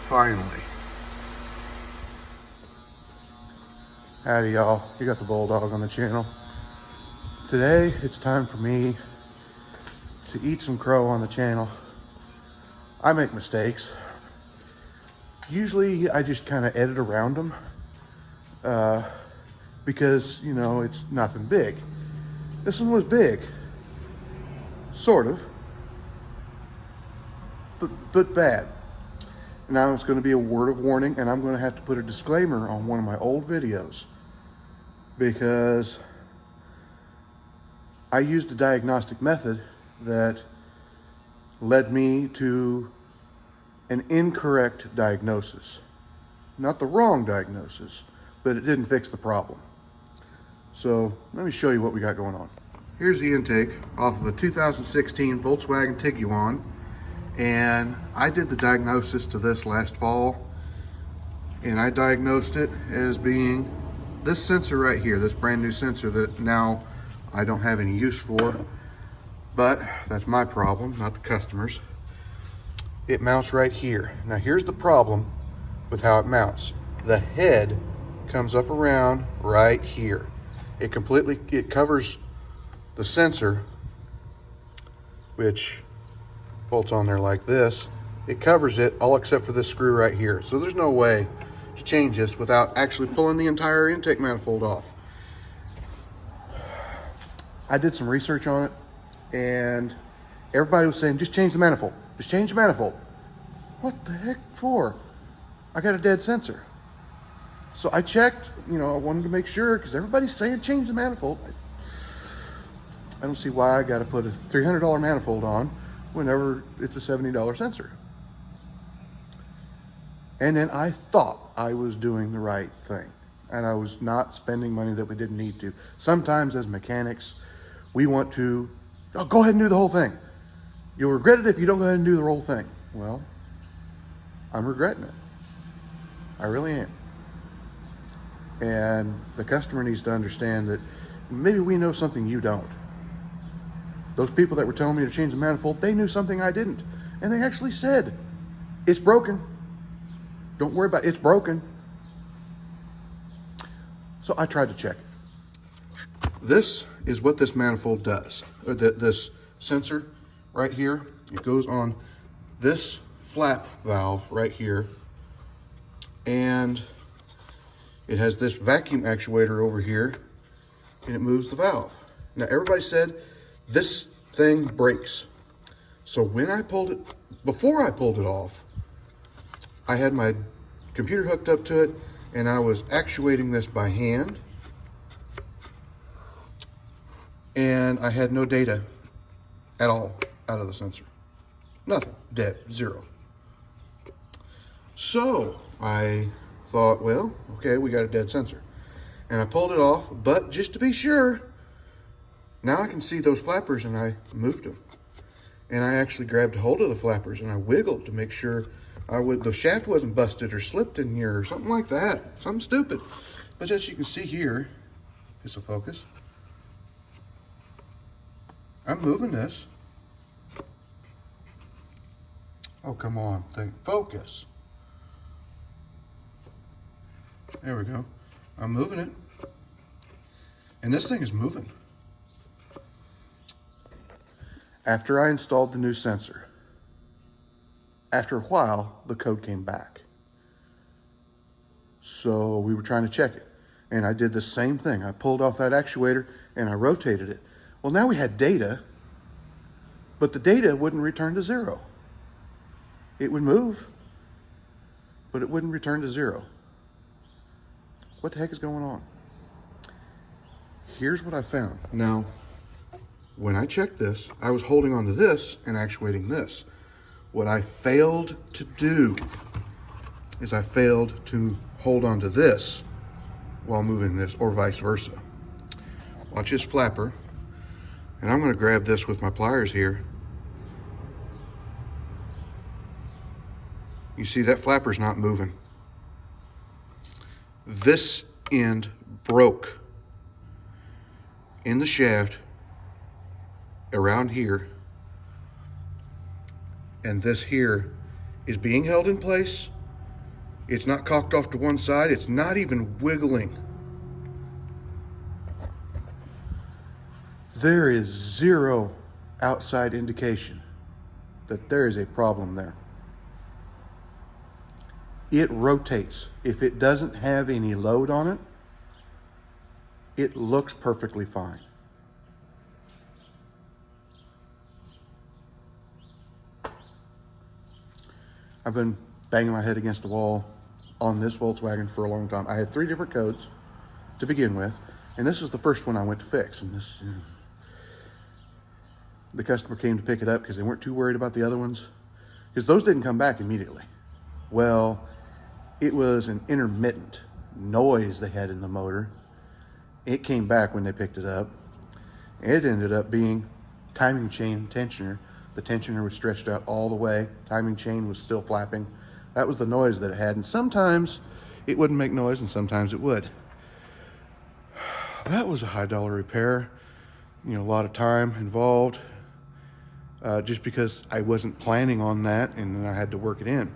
Finally. Howdy y'all, you got the Bulldog on the channel. Today it's time for me to eat some crow on the channel. I make mistakes. Usually I just kind of edit around them because, you know, it's nothing big. This one was big, sort of, but bad. Now it's going to be a word of warning, and I'm going to have to put a disclaimer on one of my old videos because I used a diagnostic method that led me to an incorrect diagnosis. Not the wrong diagnosis, but it didn't fix the problem. So let me show you what we got going on. Here's the intake off of a 2016 Volkswagen Tiguan. And I did the diagnosis to this last fall, and I diagnosed it as being this sensor right here, this brand new sensor that now I don't have any use for, but that's my problem, not the customer's. It mounts right here. Now here's the problem with how it mounts. The head comes up around right here. It covers the sensor, which bolts on there like this. It covers it all except for this screw right here. So there's no way to change this without actually pulling the entire intake manifold off. I did some research on it, and everybody was saying, just change the manifold. Just change the manifold. What the heck for? I got a dead sensor. So I checked, you know, I wanted to make sure, because everybody's saying change the manifold. I don't see why I got to put a $300 manifold on whenever it's a $70 sensor. And then I thought I was doing the right thing, and I was not spending money that we didn't need to. Sometimes as mechanics, we want to, oh, go ahead and do the whole thing. You'll regret it if you don't go ahead and do the whole thing. Well, I'm regretting it. I really am. And the customer needs to understand that maybe we know something you don't. Those people that were telling me to change the manifold, they knew something I didn't. And they actually said, it's broken. Don't worry about it, it's broken. So I tried to check it. This is what this manifold does. This sensor right here, it goes on this flap valve right here. And it has this vacuum actuator over here, and it moves the valve. Now everybody said, this thing breaks. So when I pulled it, before I pulled it off, I had my computer hooked up to it, and I was actuating this by hand. And I had no data at all out of the sensor. Nothing, dead, zero. So I thought, well, okay, we got a dead sensor. And I pulled it off, but just to be sure, now I can see those flappers, and I moved them. And I actually grabbed hold of the flappers and I wiggled to make sure the shaft wasn't busted or slipped in here or something like that. Something stupid. But as you can see here, this will focus. I'm moving this. Oh, come on, focus. There we go. I'm moving it. And this thing is moving. After I installed the new sensor, after a while, the code came back. So we were trying to check it. And I did the same thing. I pulled off that actuator and I rotated it. Well, now we had data, but the data wouldn't return to zero. It would move, but it wouldn't return to zero. What the heck is going on? Here's what I found. Now, when I checked this, I was holding onto this and actuating this. What I failed to do is I failed to hold onto this while moving this, or vice versa. Watch this flapper. And I'm gonna grab this with my pliers here. You see that flapper's not moving. This end broke in the shaft around here, and this here is being held in place It's not cocked off to one side. It's not even wiggling. There is zero outside indication that there is a problem there. It rotates. If it doesn't have any load on it, it looks perfectly fine. I've been banging my head against the wall on this Volkswagen for a long time. I had 3 different codes to begin with, and this was the first one I went to fix. And the customer came to pick it up because they weren't too worried about the other ones, because those didn't come back immediately. Well, it was an intermittent noise they had in the motor. It came back when they picked it up. It ended up being timing chain tensioner. The tensioner was stretched out all the way. Timing chain was still flapping. That was the noise that it had. And sometimes it wouldn't make noise and sometimes it would. That was a high dollar repair. You know, a lot of time involved, just because I wasn't planning on that, and then I had to work it in.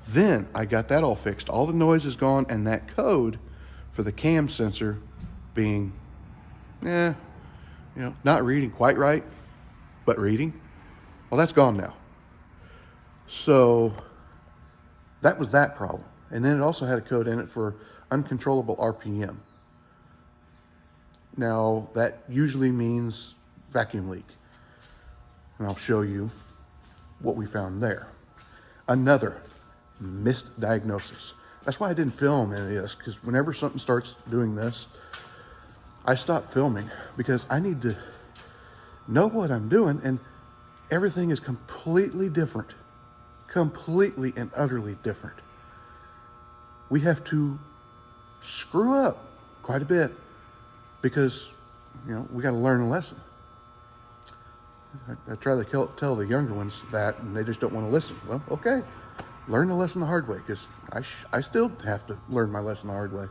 Then I got that all fixed. All the noise is gone, and that code for the cam sensor being, not reading quite right, but reading, well, that's gone now. So that was that problem. And then it also had a code in it for uncontrollable RPM. Now, that usually means vacuum leak. And I'll show you what we found there. Another misdiagnosis. That's why I didn't film any of this, because whenever something starts doing this, I stop filming, because I need to know what I'm doing, and everything is completely different. Completely and utterly different. We have to screw up quite a bit, because, we got to learn a lesson. I try to tell the younger ones that, and they just don't want to listen. Well, okay, learn the lesson the hard way, because I still have to learn my lesson the hard way.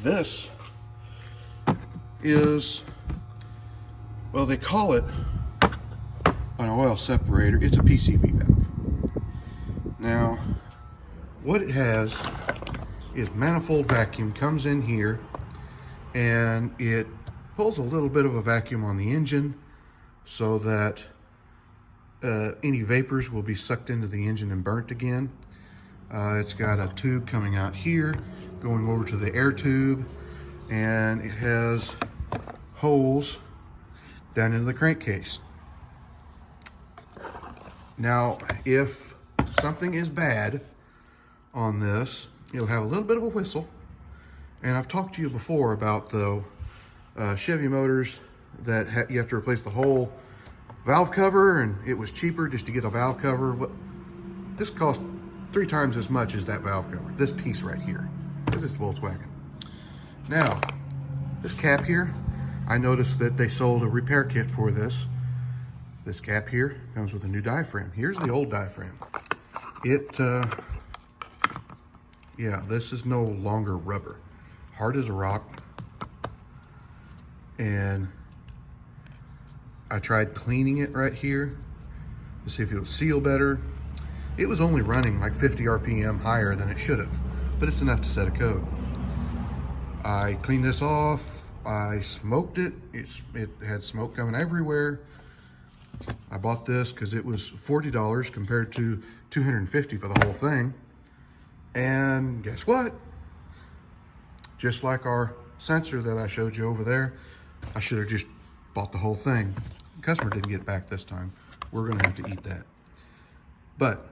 This is, well, they call it an oil separator. It's a PCV valve. Now, what it has is manifold vacuum comes in here, and it pulls a little bit of a vacuum on the engine so that any vapors will be sucked into the engine and burnt again. It's got a tube coming out here, going over to the air tube, and it has holes down into the crankcase. Now, if something is bad on this, it'll have a little bit of a whistle. And I've talked to you before about the Chevy motors that you have to replace the whole valve cover, and it was cheaper just to get a valve cover. This cost 3 times as much as that valve cover, this piece right here, because it's Volkswagen. Now, this cap here, I noticed that they sold a repair kit for this. This cap here comes with a new diaphragm. Here's the old diaphragm. This is no longer rubber. Hard as a rock. And I tried cleaning it right here to see if it would seal better. It was only running like 50 RPM higher than it should have, but it's enough to set a code. I cleaned this off. I smoked it. It had smoke coming everywhere. I bought this because it was $40 compared to $250 for the whole thing. And guess what? Just like our sensor that I showed you over there, I should have just bought the whole thing. The customer didn't get it back this time. We're gonna have to eat that. But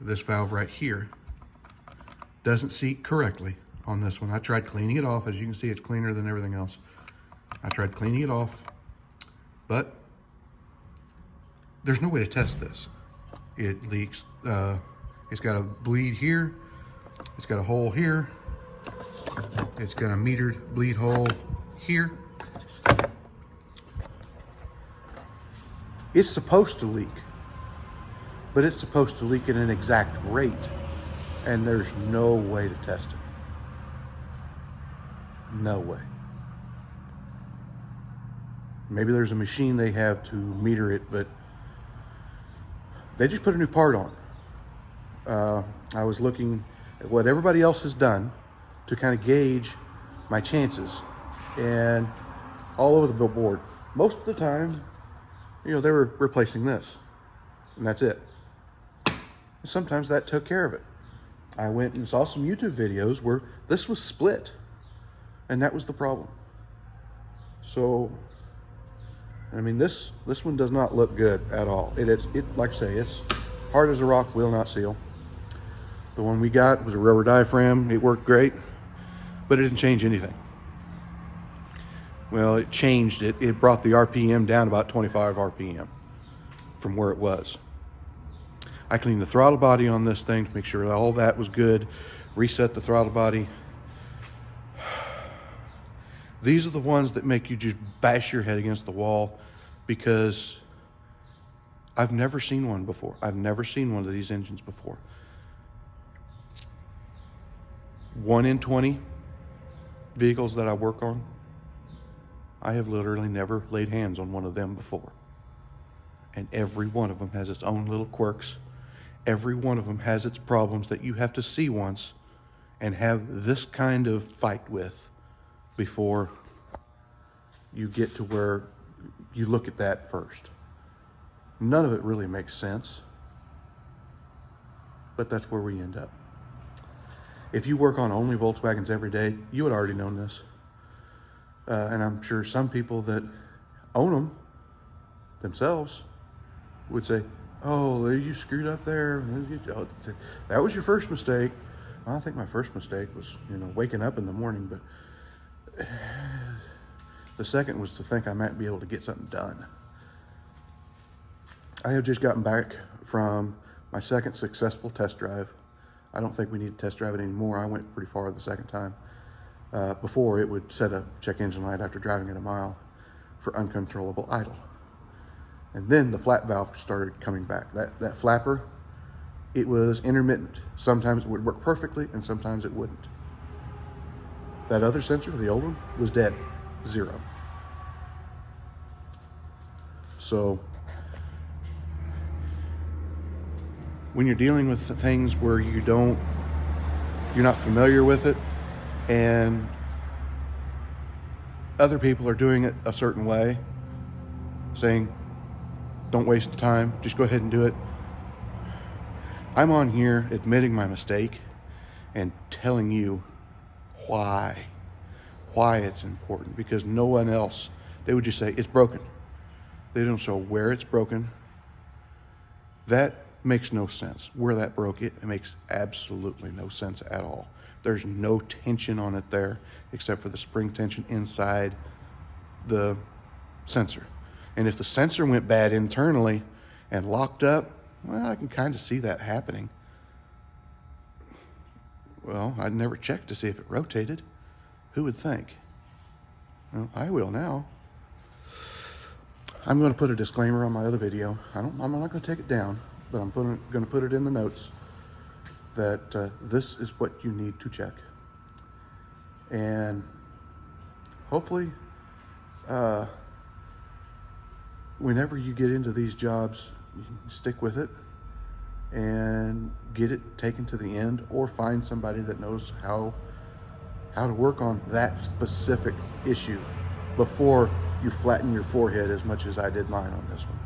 this valve right here doesn't seat correctly on this one. I tried cleaning it off. As you can see, it's cleaner than everything else. I tried cleaning it off, but there's no way to test this. It leaks. It's got a bleed here. It's got a hole here. It's got a metered bleed hole here. It's supposed to leak, but it's supposed to leak at an exact rate, and there's no way to test it. No way. Maybe there's a machine they have to meter it, but they just put a new part on. I was looking at what everybody else has done to kind of gauge my chances, and all over the billboard, most of the time, you know, they were replacing this, and that's it. Sometimes that took care of it. I went and saw some YouTube videos where this was split, and that was the problem. So, I mean, this one does not look good at all. It like I say, it's hard as a rock, will not seal. The one we got was a rubber diaphragm. It worked great, but it didn't change anything. Well, it changed it. It brought the RPM down about 25 RPM from where it was. I cleaned the throttle body on this thing to make sure all that was good. Reset the throttle body. These are the ones that make you just bash your head against the wall, because I've never seen one before. I've never seen one of these engines before. 1 in 20 vehicles that I work on, I have literally never laid hands on one of them before. And every one of them has its own little quirks. Every one of them has its problems that you have to see once and have this kind of fight with before you get to where you look at that first. None of it really makes sense, but that's where we end up. If you work on only Volkswagens every day, you would already known this. And I'm sure some people that own them themselves would say, oh, you screwed up there. That was your first mistake. I think my first mistake was, you know, waking up in the morning, but the second was to think I might be able to get something done. I have just gotten back from my second successful test drive. I don't think we need to test drive it anymore. I went pretty far the second time. Before, it would set a check engine light after driving it a mile for uncontrollable idle. And then the flap valve started coming back. That flapper, it was intermittent. Sometimes it would work perfectly, and sometimes it wouldn't. That other sensor, the old one, was dead. 0. So, when you're dealing with things where you're not familiar with it, and other people are doing it a certain way, saying, don't waste the time, just go ahead and do it. I'm on here admitting my mistake and telling you why it's important, because no one else, they would just say it's broken. They don't show where it's broken. That makes no sense. Where that broke, it makes absolutely no sense at all. There's no tension on it there except for the spring tension inside the sensor. And if the sensor went bad internally and locked up, well, I can kind of see that happening. Well, I'd never checked to see if it rotated. Who would think? Well, I will now. I'm going to put a disclaimer on my other video. I'm not going to take it down, but I'm going to put it in the notes that this is what you need to check. And hopefully, whenever you get into these jobs, you can stick with it and get it taken to the end, or find somebody that knows how to work on that specific issue before you flatten your forehead as much as I did mine on this one.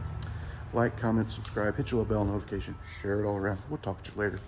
Like, comment, subscribe, hit your little bell notification, share it all around. We'll talk to you later.